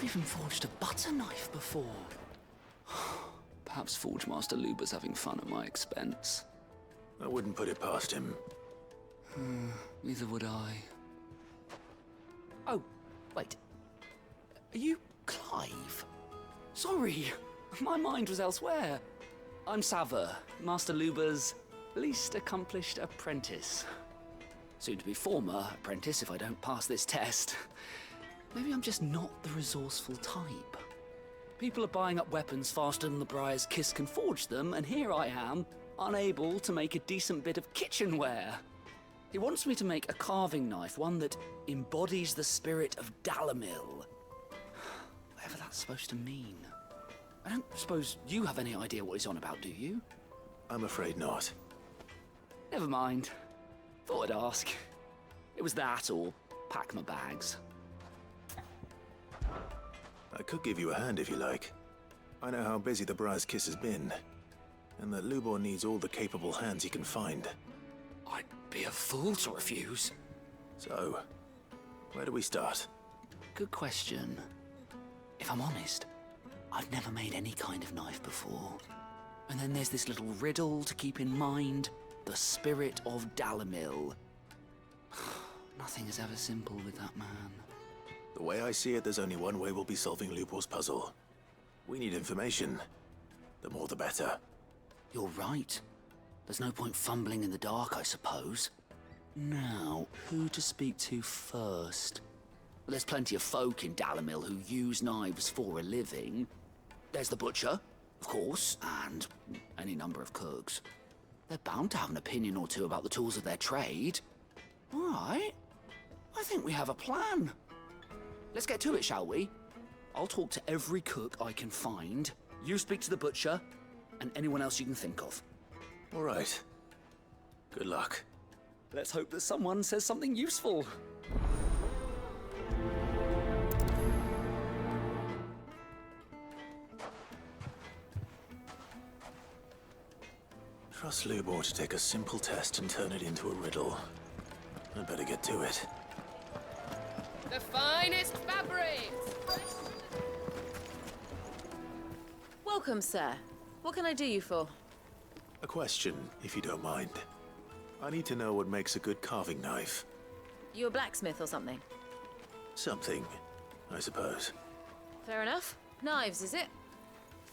never even forged a butter knife before. Perhaps Forge Master Luber's having fun at my expense. I wouldn't put it past him. Neither would I. Oh, wait. Are you Clive? Sorry, my mind was elsewhere. I'm Sava, Master Luber's least accomplished apprentice. Soon to be former apprentice if I don't pass this test. Maybe I'm just not the resourceful type. People are buying up weapons faster than the Briar's Kiss can forge them, and here I am, unable to make a decent bit of kitchenware. He wants me to make a carving knife, one that embodies the spirit of Dalamil. Whatever that's supposed to mean. I don't suppose you have any idea what he's on about, do you? I'm afraid not. Never mind. Thought I'd ask. It was that or pack my bags. I could give you a hand if you like. I know how busy the Briar's Kiss has been, and that Lubor needs all the capable hands he can find. I'd be a fool to refuse. So, where do we start? Good question. If I'm honest, I've never made any kind of knife before. And then there's this little riddle to keep in mind. The spirit of Dalamil. Nothing is ever simple with that man. The way I see it, there's only one way we'll be solving Lubor's puzzle. We need information. The more the better. You're right. There's no point fumbling in the dark, I suppose. Now, who to speak to first? There's plenty of folk in Dalamil who use knives for a living. There's the butcher, of course, and any number of cooks. They're bound to have an opinion or two about the tools of their trade. All right. I think we have a plan. Let's get to it, shall we? I'll talk to every cook I can find. You speak to the butcher, and anyone else you can think of. All right. Good luck. Let's hope that someone says something useful. Trust Lubor to take a simple test and turn it into a riddle. I'd better get to it. The finest fabrics! Welcome, sir. What can I do you for? A question, if you don't mind. I need to know what makes a good carving knife. You a blacksmith or something? Something, I suppose. Fair enough. Knives, is it?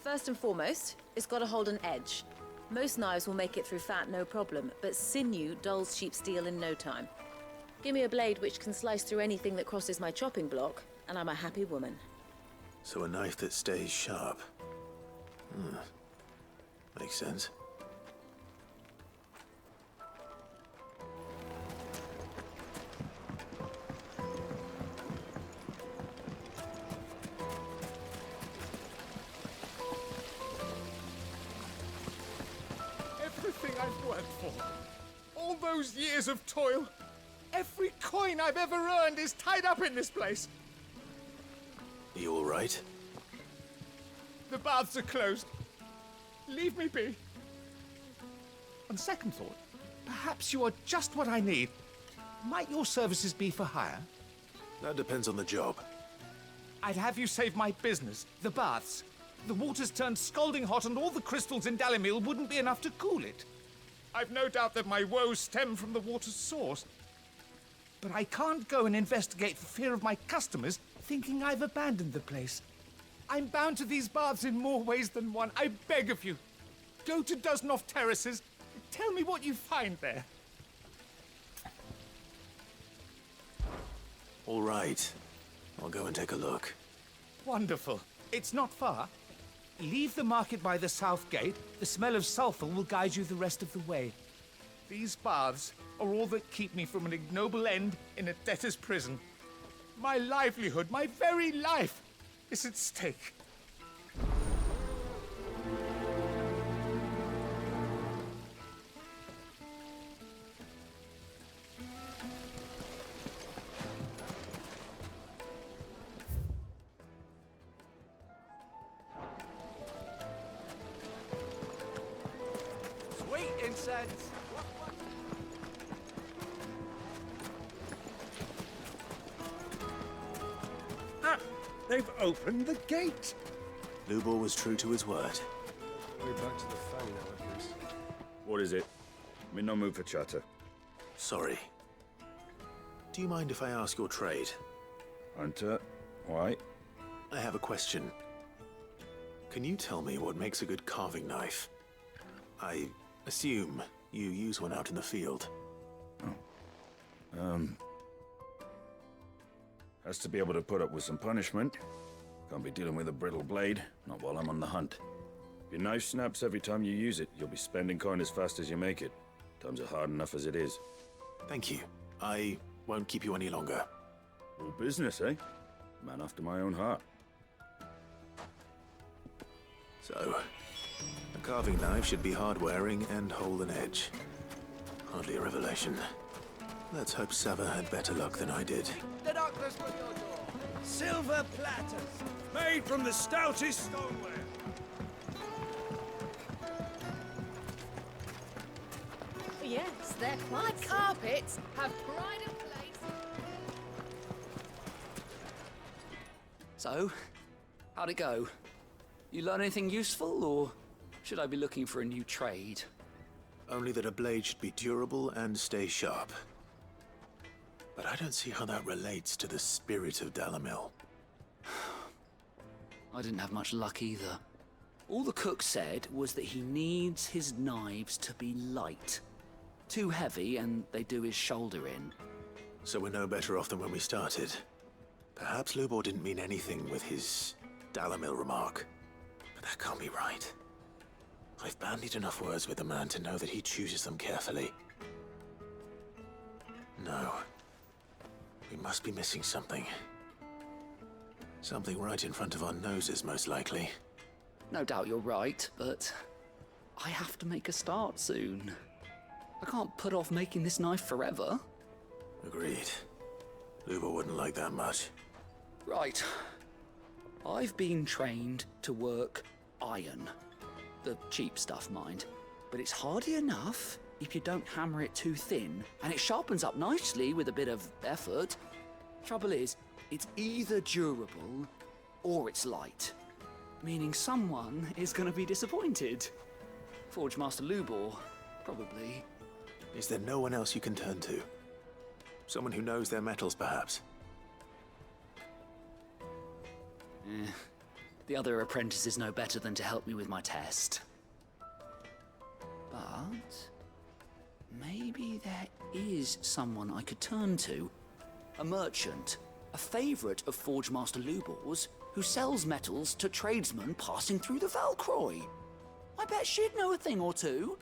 First and foremost, it's got to hold an edge. Most knives will make it through fat, no problem, but sinew dulls cheap steel in no time. Give me a blade which can slice through anything that crosses my chopping block, and I'm a happy woman. So a knife that stays sharp. Makes sense. Everything I've worked for, all those years of toil, every coin I've ever earned is tied up in this place. You all right? The baths are closed. Leave me be. On second thought, perhaps you are just what I need. Might your services be for hire? That depends on the job. I'd have you save my business, the baths. The water's turned scalding hot and all the crystals in Dalamil wouldn't be enough to cool it. I've no doubt that my woes stem from the water's source. But I can't go and investigate for fear of my customers thinking I've abandoned the place. I'm bound to these baths in more ways than one. I beg of you. Go to Dusnoff Terraces. Tell me what you find there. All right. I'll go and take a look. Wonderful. It's not far. Leave the market by the south gate. The smell of sulfur will guide you the rest of the way. These baths are all that keep me from an ignoble end in a debtor's prison. My livelihood, my very life, is at stake. Sweet incense! They've opened the gate! Lubor was true to his word. Way back to the fanny now, at least. What is it? I'm in no mood for chatter. Sorry. Do you mind if I ask your trade? Hunter, why? I have a question. Can you tell me what makes a good carving knife? I assume you use one out in the field. Has to be able to put up with some punishment. Can't be dealing with a brittle blade, not while I'm on the hunt. If your knife snaps every time you use it, you'll be spending coin as fast as you make it. Times are hard enough as it is. Thank you. I won't keep you any longer. All business, eh? Man after my own heart. So, a carving knife should be hard-wearing and hold an edge. Hardly a revelation. Let's hope Sava had better luck than I did. The doctor's for your door. Silver platters, made from the stoutest stoneware. Yes, they're My quite carpets have pride of place. So, how'd it go? You learn anything useful, or should I be looking for a new trade? Only that a blade should be durable and stay sharp. But I don't see how that relates to the spirit of Dalamil. I didn't have much luck either. All the cook said was that he needs his knives to be light. Too heavy and they do his shoulder in. So we're no better off than when we started. Perhaps Lubor didn't mean anything with his Dalamil remark. But that can't be right. I've bandied enough words with the man to know that he chooses them carefully. No. We must be missing something. Something right in front of our noses, most likely. No doubt you're right, but I have to make a start soon. I can't put off making this knife forever. Agreed. Lubor wouldn't like that much. Right. I've been trained to work iron. The cheap stuff, mind. But it's hardy enough if you don't hammer it too thin, and it sharpens up nicely with a bit of effort. Trouble is, it's either durable or it's light. Meaning someone is gonna be disappointed. Forge Master Lubor, probably. Is there no one else you can turn to? Someone who knows their metals, perhaps? The other apprentices know better than to help me with my test. But maybe there is someone I could turn to. A merchant, a favorite of Forge Master Lubor's, who sells metals to tradesmen passing through the Valcroy. I bet she'd know a thing or two.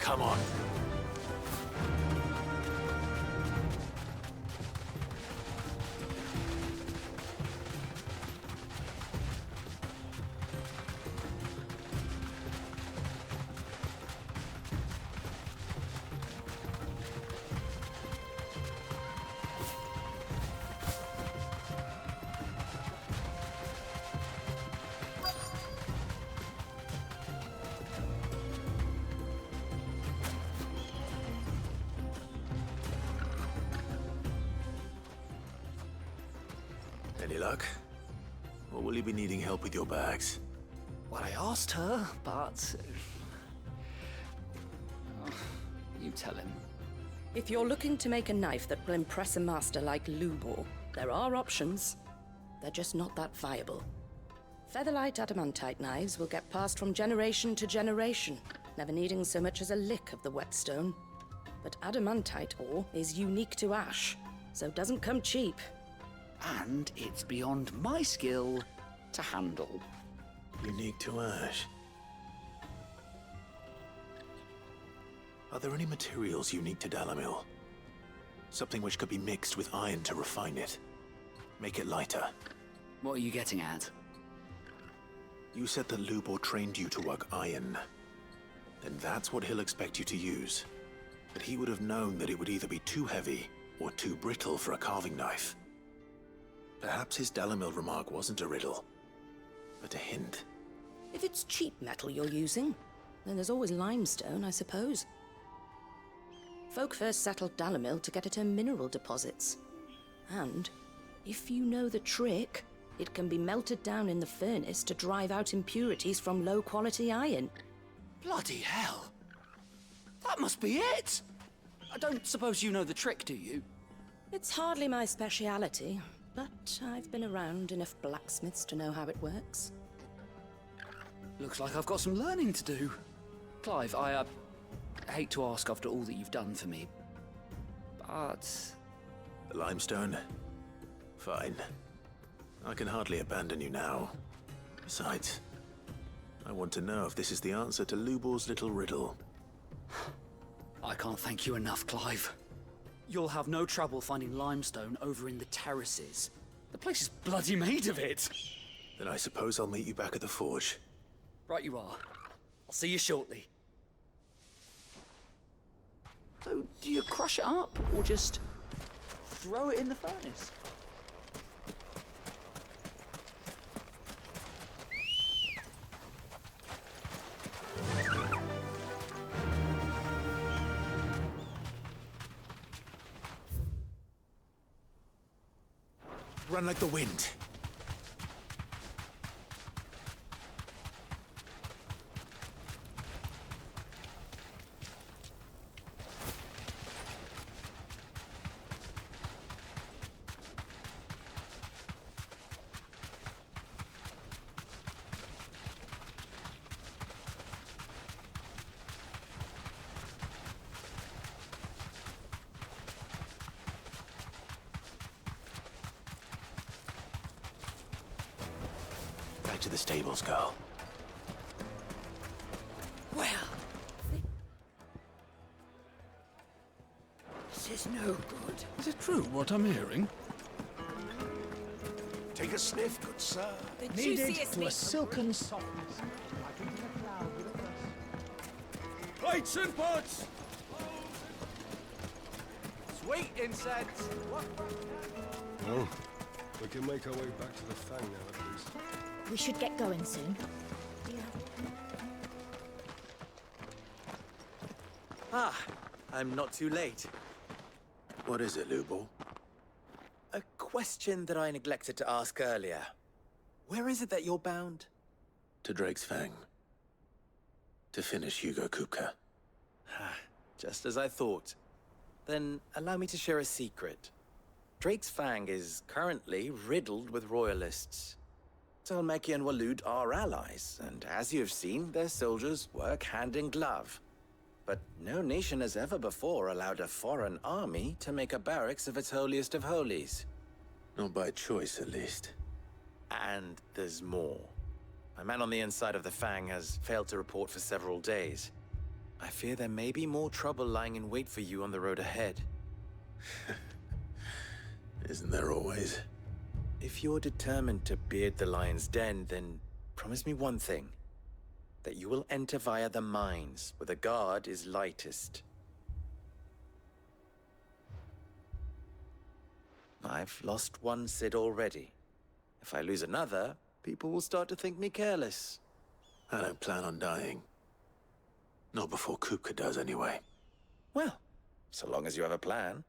Come on. Any luck? Or will you be needing help with your bags? Well, I asked her, but... you tell him. If you're looking to make a knife that will impress a master like Lubor, there are options. They're just not that viable. Featherlight adamantite knives will get passed from generation to generation, never needing so much as a lick of the whetstone. But adamantite ore is unique to ash, so it doesn't come cheap. and it's beyond my skill to handle. Unique to Ash. Are there any materials unique to Dalamil? Something which could be mixed with iron to refine it. Make it lighter. What are you getting at? You said that Lubor trained you to work iron. Then that's what he'll expect you to use. But he would have known that it would either be too heavy or too brittle for a carving knife. Perhaps his Dalamil remark wasn't a riddle, but a hint. If it's cheap metal you're using, then there's always limestone, I suppose. Folk first settled Dalamil to get at her mineral deposits. And, if you know the trick, it can be melted down in the furnace to drive out impurities from low-quality iron. Bloody hell! That must be it! I don't suppose you know the trick, do you? It's hardly my speciality, but I've been around enough blacksmiths to know how it works. Looks like I've got some learning to do. Clive, I hate to ask after all that you've done for me, but... The limestone? Fine. I can hardly abandon you now. Besides, I want to know if this is the answer to Lubor's little riddle. I can't thank you enough, Clive. You'll have no trouble finding limestone over in the terraces. The place is bloody made of it. Then I suppose I'll meet you back at the forge. Right you are. I'll see you shortly. So, do you crush it up, or just throw it in the furnace? Run like the wind. Back to the stables, girl. Well, this is no good. Is it true what I'm hearing? Take a sniff, good sir. The Needed juiciest to a meat. silken softness. Plates and pots! Sweet insects. Well, we can make our way back to the Fang now, at least. We should get going soon. Ah, I'm not too late. What is it, Lubor? A question that I neglected to ask earlier. Where is it that you're bound? To Drake's Fang. To finish Hugo Kupka. Just as I thought. Then allow me to share a secret. Drake's Fang is currently riddled with royalists. Talmeki and Walud are allies, and as you have seen, their soldiers work hand in glove. But no nation has ever before allowed a foreign army to make a barracks of its holiest of holies. Not by choice, at least. And there's more. A man on the inside of the Fang has failed to report for several days. I fear there may be more trouble lying in wait for you on the road ahead. Isn't there always? If you're determined to beard the lion's den, then promise me one thing. That you will enter via the mines, where the guard is lightest. I've lost one Cid already. If I lose another, people will start to think me careless. I don't plan on dying. Not before Kupka does, anyway. Well, so long as you have a plan.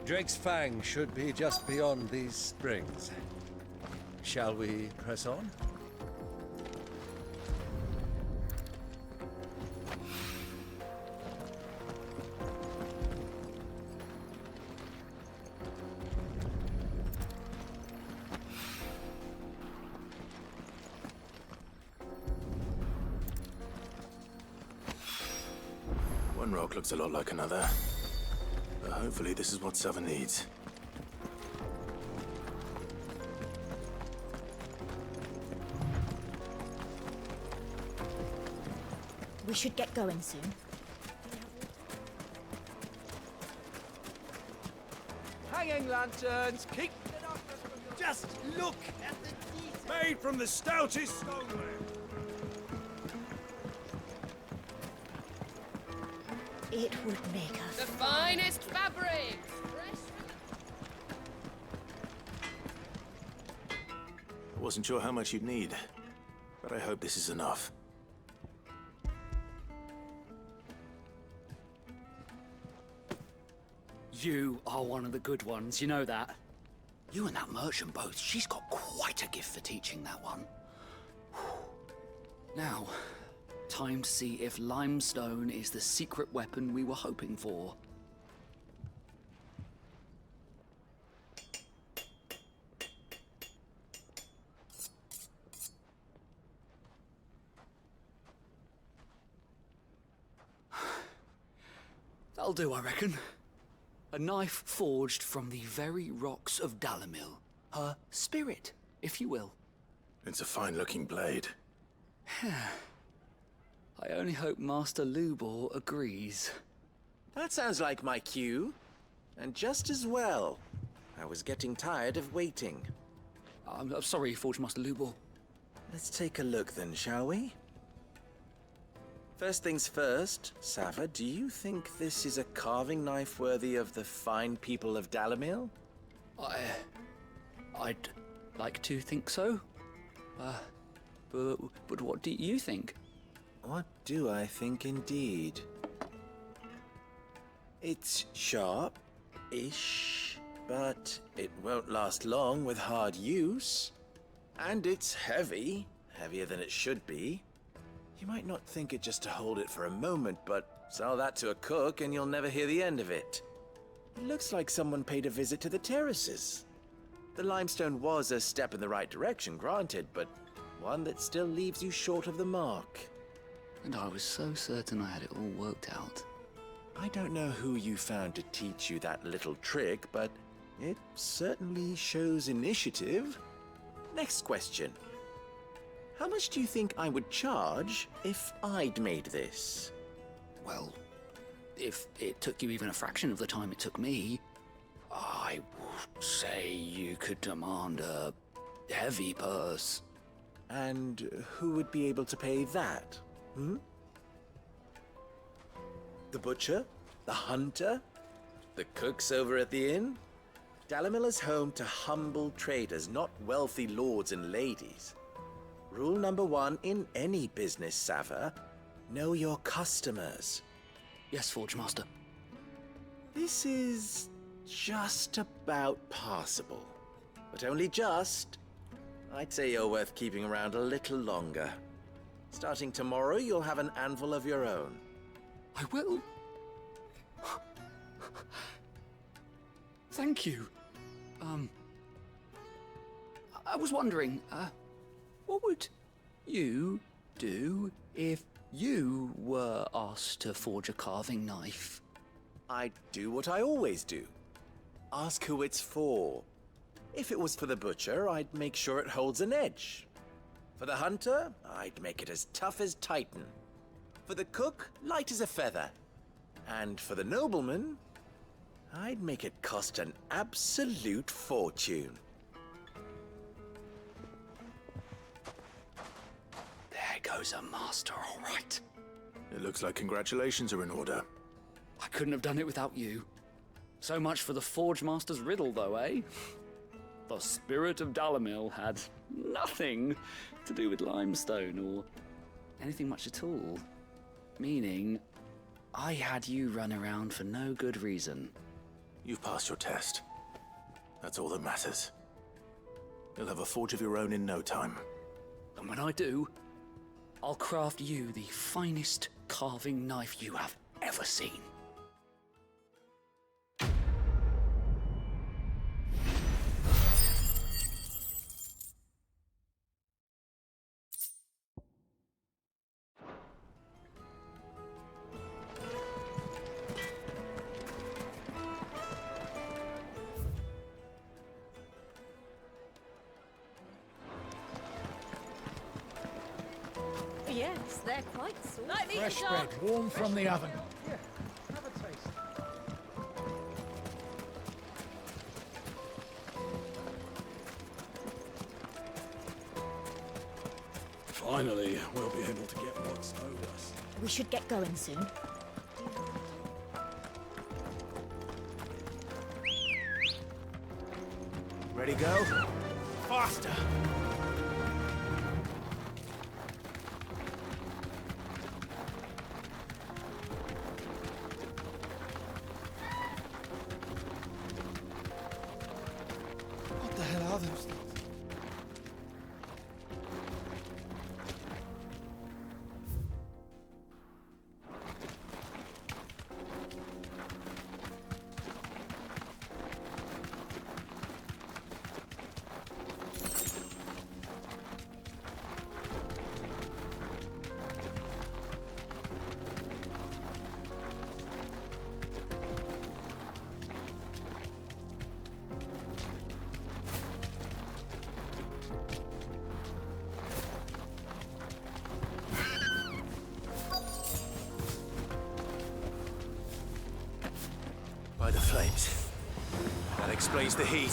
Drake's Fang should be just beyond these springs. Shall we press on? One rock looks a lot like another. But hopefully this is what Sava needs. We should get going soon. Hanging lanterns, keep it up. Just look at the detail. Made from the stoutest stoneware. It would make us. The finest fabrics! I wasn't sure how much you'd need, but I hope this is enough. You are one of the good ones, you know that. You and that merchant both, she's got quite a gift for teaching that one. Now, time to see if limestone is the secret weapon we were hoping for. That'll do, I reckon. A knife forged from the very rocks of Dalamil. Her spirit, if you will. It's a fine-looking blade. I only hope Master Lubor agrees. That sounds like my cue. And just as well. I was getting tired of waiting. I'm sorry, Forge Master Lubor. Let's take a look then, shall we? First things first, Sava, do you think this is a carving knife worthy of the fine people of Dalamil? I'd like to think so. But what do you think? What do I think indeed? It's sharp-ish, but it won't last long with hard use. And it's heavy, heavier than it should be. You might not think it just to hold it for a moment, but sell that to a cook and you'll never hear the end of it. It looks like someone paid a visit to the terraces. The limestone was a step in the right direction, granted, but one that still leaves you short of the mark. And I was so certain I had it all worked out. I don't know who you found to teach you that little trick, but it certainly shows initiative. Next question. How much do you think I would charge if I'd made this? Well, if it took you even a fraction of the time it took me, I would say you could demand a heavy purse. And who would be able to pay that? The butcher? The hunter? The cooks over at the inn? Dalamil is home to humble traders, not wealthy lords and ladies. Rule number one in any business, Sava, know your customers. Yes, Forge Master. This is just about passable. But only just. I'd say you're worth keeping around a little longer. Starting tomorrow, you'll have an anvil of your own. I will. Thank you. I was wondering, what would you do if you were asked to forge a carving knife? I'd do what I always do. Ask who it's for. If it was for the butcher, I'd make sure it holds an edge. For the hunter, I'd make it as tough as Titan. For the cook, light as a feather. And for the nobleman, I'd make it cost an absolute fortune. There goes a master, all right. It looks like congratulations are in order. I couldn't have done it without you. So much for the Forge Master's riddle, though, eh? The spirit of Dalamil had nothing to do with limestone or anything much at all. Meaning, I had you run around for no good reason. You've passed your test. That's all that matters. You'll have a forge of your own in no time. And when I do, I'll craft you the finest carving knife you have ever seen. Yes, they're quite sweet. Like me, Fresh John. bread, warm from the oven. Have a taste. Finally, we'll be able to get what's owed us. We should get going soon. Ready, go? Faster! What the hell are those things? By the flames. That explains the heat.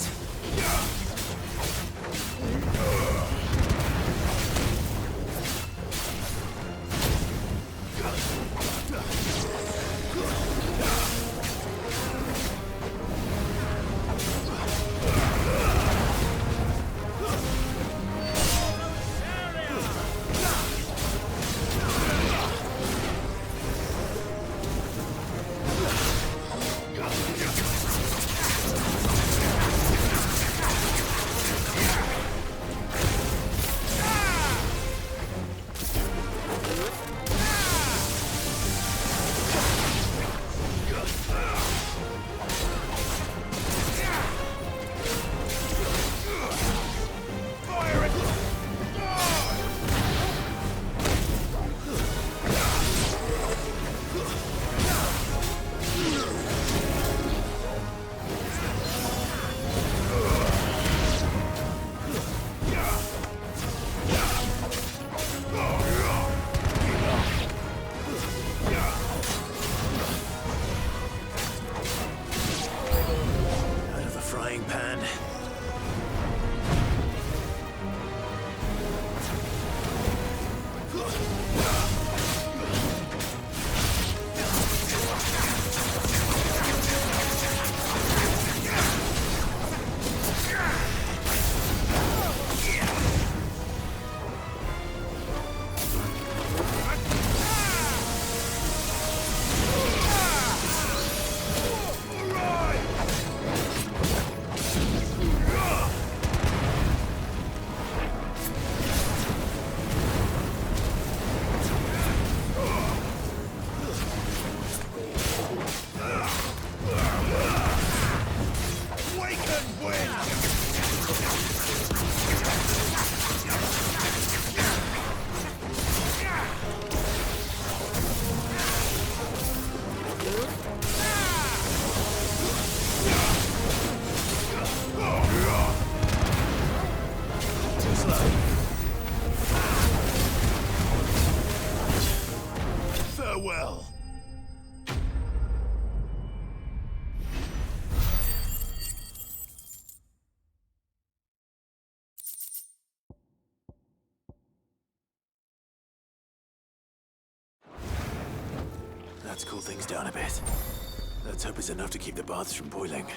Farewell. That's cooled things down a bit. Let's hope it's enough to keep the baths from boiling.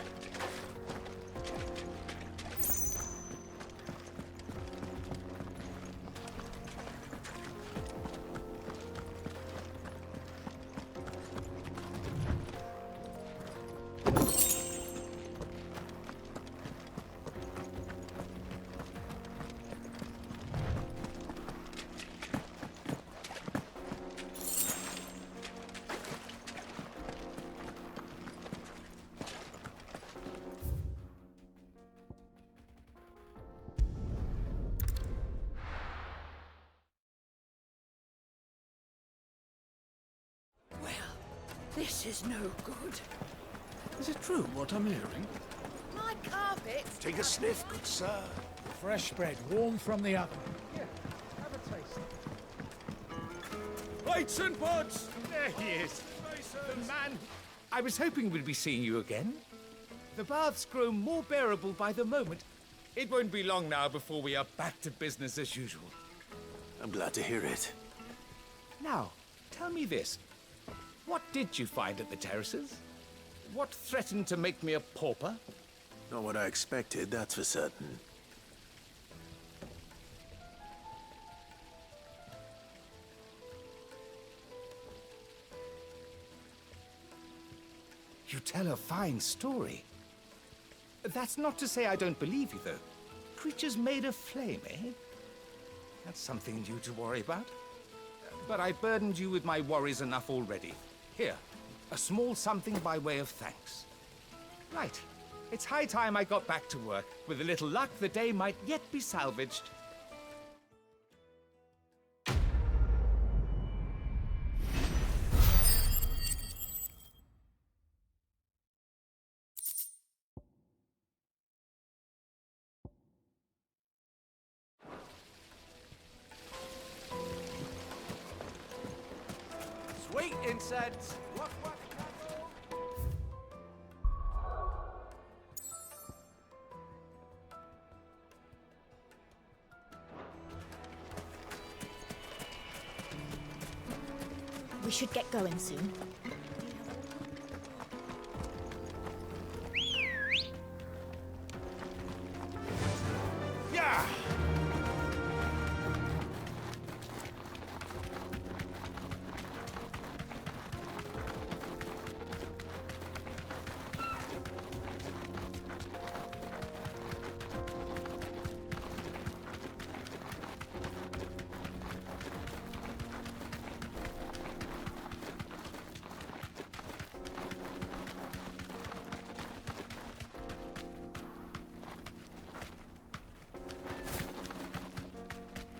This is no good. Is it true what I'm hearing? My carpet! Take a sniff, good sir. Fresh bread, warm from the oven. Have a taste. Plates and pots! There he is. The man. I was hoping we'd be seeing you again. The baths grow more bearable by the moment. It won't be long now before we are back to business as usual. I'm glad to hear it. Now, tell me this. What did you find at the terraces? What threatened to make me a pauper? Not what I expected, that's for certain. You tell a fine story. That's not to say I don't believe you, though. Creatures made of flame, eh? That's something new to worry about. But I burdened you with my worries enough already. Here, a small something by way of thanks. Right. It's high time I got back to work. With a little luck, the day might yet be salvaged. Sweet incense! What? We should get going soon. Yeah!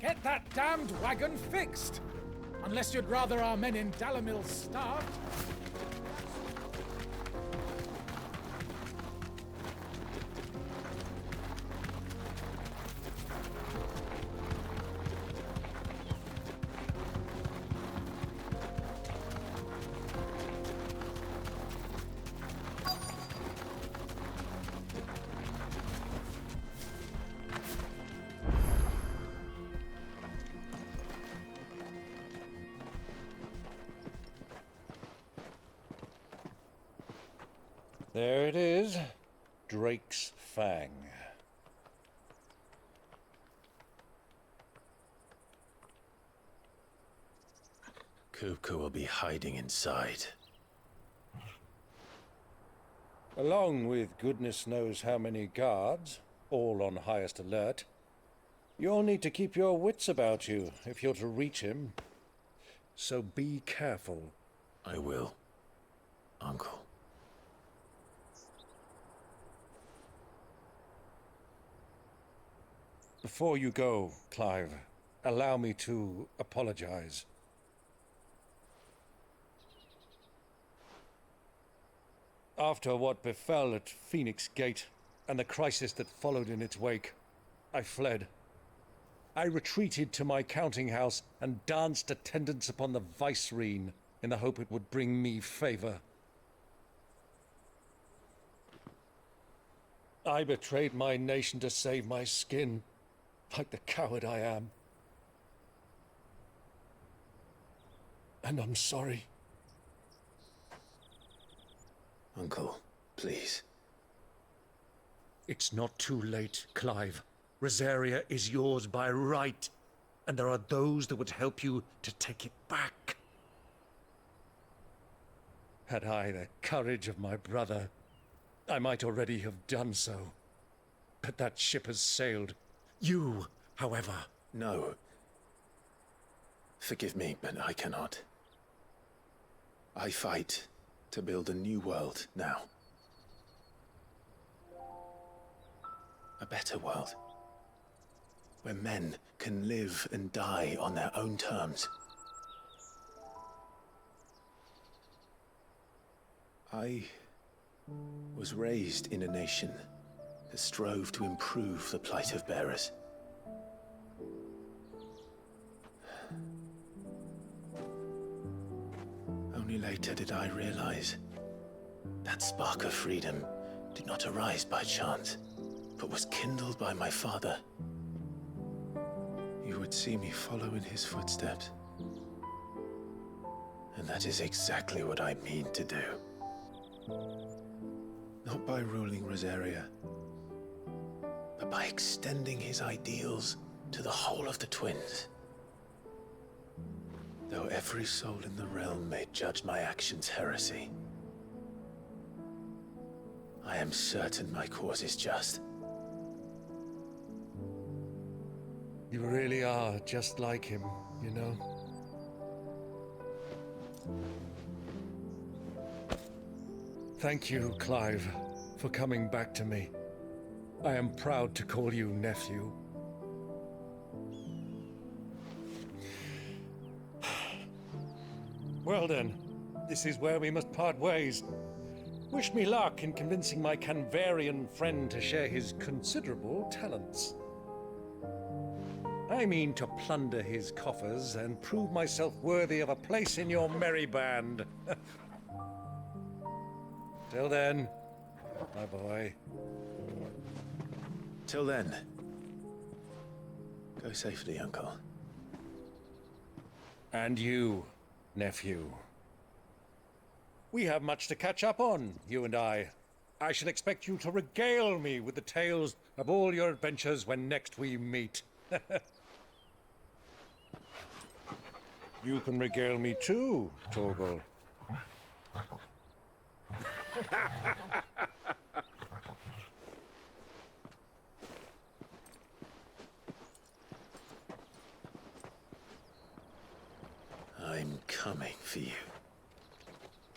Get that damned wagon fixed! Unless you'd rather our men in Dalamil starved. There it is. Drake's Fang. Kupka will be hiding inside. Along with goodness knows how many guards, all on highest alert. You'll need to keep your wits about you if you're to reach him. So be careful. I will, Uncle. Before you go, Clive, allow me to apologize. After what befell at Phoenix Gate and the crisis that followed in its wake, I fled. I retreated to my counting house and danced attendance upon the vicereine in the hope it would bring me favor. I betrayed my nation to save my skin, like the coward I am. And I'm sorry. Uncle, please. It's not too late, Clive. Rosaria is yours by right, and there are those that would help you to take it back. Had I the courage of my brother, I might already have done so. But that ship has sailed. You, however... No. Forgive me, but I cannot. I fight to build a new world now. A better world. Where men can live and die on their own terms. I was raised in a nation that strove to improve the plight of bearers. Only later did I realize that spark of freedom did not arise by chance, but was kindled by my father. You would see me follow in his footsteps. And that is exactly what I mean to do. Not by ruling Rosaria, but by extending his ideals to the whole of the twins. Though every soul in the realm may judge my actions heresy, I am certain my cause is just. You really are just like him, you know? Thank you, Clive, for coming back to me. I am proud to call you nephew. Well then, this is where we must part ways. Wish me luck in convincing my Canvarian friend to share his considerable talents. I mean to plunder his coffers and prove myself worthy of a place in your merry band. Till then, my boy. Till then, go safely, Uncle. And you, nephew. We have much to catch up on, you and I. I shall expect you to regale me with the tales of all your adventures when next we meet. You can regale me too, Torgal. I'm coming for you,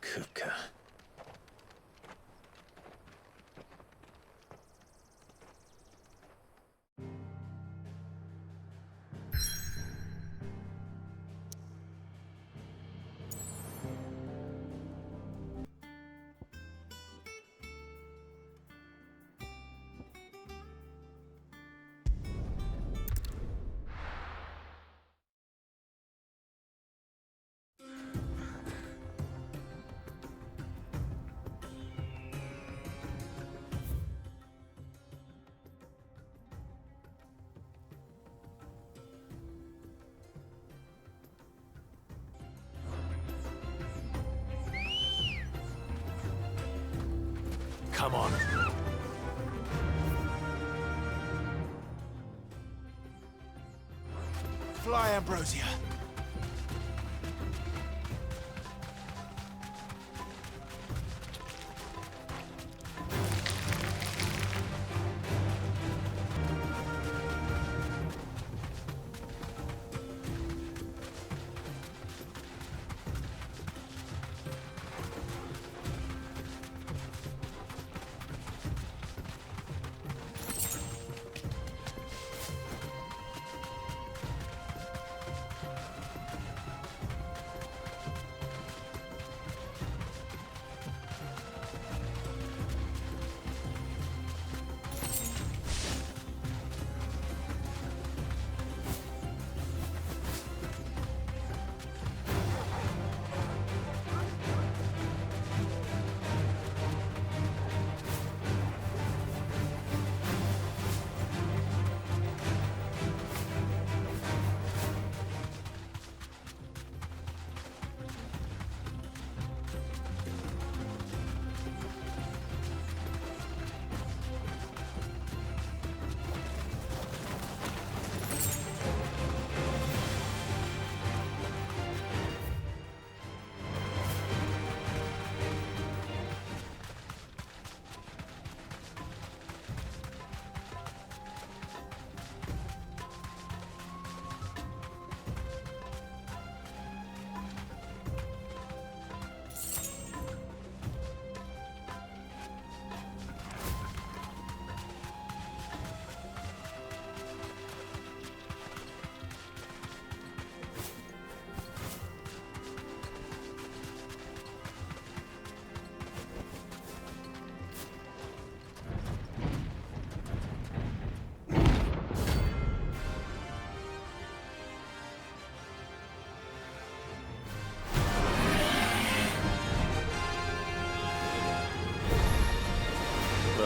Kupka. Come on. Fly, Ambrosia.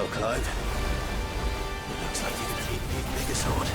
well, Clive. Looks like you've beaten his bigger sword.